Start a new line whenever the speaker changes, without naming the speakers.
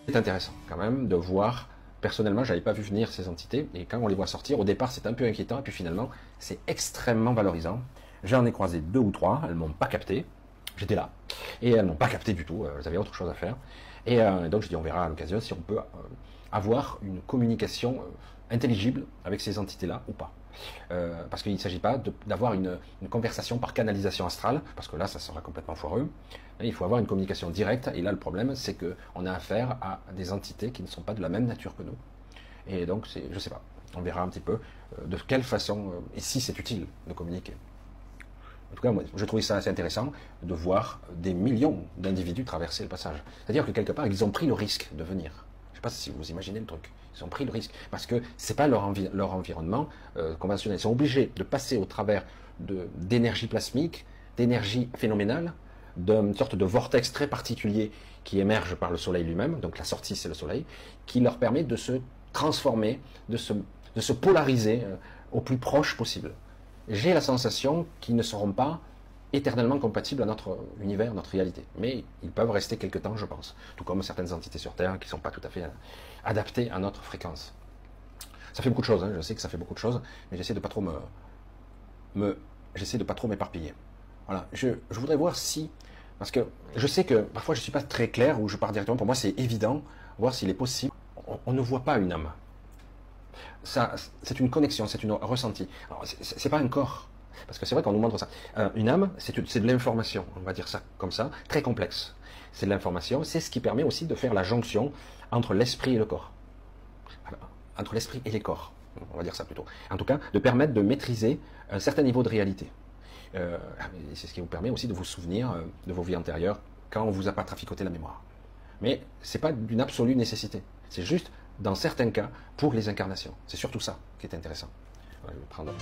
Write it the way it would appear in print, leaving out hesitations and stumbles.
C'est intéressant quand même de voir, personnellement j'avais pas vu venir ces entités, et quand on les voit sortir, au départ c'est un peu inquiétant, et puis finalement c'est extrêmement valorisant. J'en ai croisé 2 ou 3, elles m'ont pas capté, j'étais là, et elles m'ont pas capté du tout, elles avaient autre chose à faire, et donc je dis on verra à l'occasion si on peut avoir une communication intelligible avec ces entités-là ou pas. Parce qu'il ne s'agit pas d'avoir une conversation par canalisation astrale, parce que là, ça sera complètement foireux. Il faut avoir une communication directe, et là, le problème, c'est qu'on a affaire à des entités qui ne sont pas de la même nature que nous. Et donc, je sais pas, on verra un petit peu de quelle façon, et si c'est utile de communiquer. En tout cas, moi, je trouvais ça assez intéressant de voir des millions d'individus traverser le passage. C'est-à-dire que quelque part, ils ont pris le risque de venir. Je ne sais pas si vous imaginez le truc. Ils ont pris le risque parce que c'est pas leur environnement conventionnel. Ils sont obligés de passer au travers d'énergie plasmique, d'énergie phénoménale, d'une sorte de vortex très particulier qui émerge par le Soleil lui-même. Donc la sortie, c'est le Soleil, qui leur permet de se transformer, de se polariser au plus proche possible. J'ai la sensation qu'ils ne seront pas éternellement compatibles à notre univers, notre réalité. Mais ils peuvent rester quelque temps, je pense. Tout comme certaines entités sur Terre qui ne sont pas tout à fait adaptées à notre fréquence. Ça fait beaucoup de choses, hein, je sais que ça fait beaucoup de choses, mais j'essaie de pas trop j'essaie de pas trop m'éparpiller. Voilà, je voudrais voir si, parce que je sais que parfois je suis pas très clair, ou je pars directement, pour moi c'est évident, voir s'il est possible. On ne voit pas une âme. Ça, c'est une connexion, c'est une ressenti. Alors, c'est pas un corps. Parce que c'est vrai qu'on nous montre ça. Une âme, c'est de l'information, on va dire ça comme ça, très complexe. C'est de l'information, c'est ce qui permet aussi de faire la jonction entre l'esprit et le corps. Entre l'esprit et les corps, on va dire ça plutôt. En tout cas, de permettre de maîtriser un certain niveau de réalité. C'est ce qui vous permet aussi de vous souvenir de vos vies antérieures quand on vous a pas traficoté la mémoire. Mais c'est pas d'une absolue nécessité. C'est juste, dans certains cas, pour les incarnations. C'est surtout ça qui est intéressant. Je vais prendre...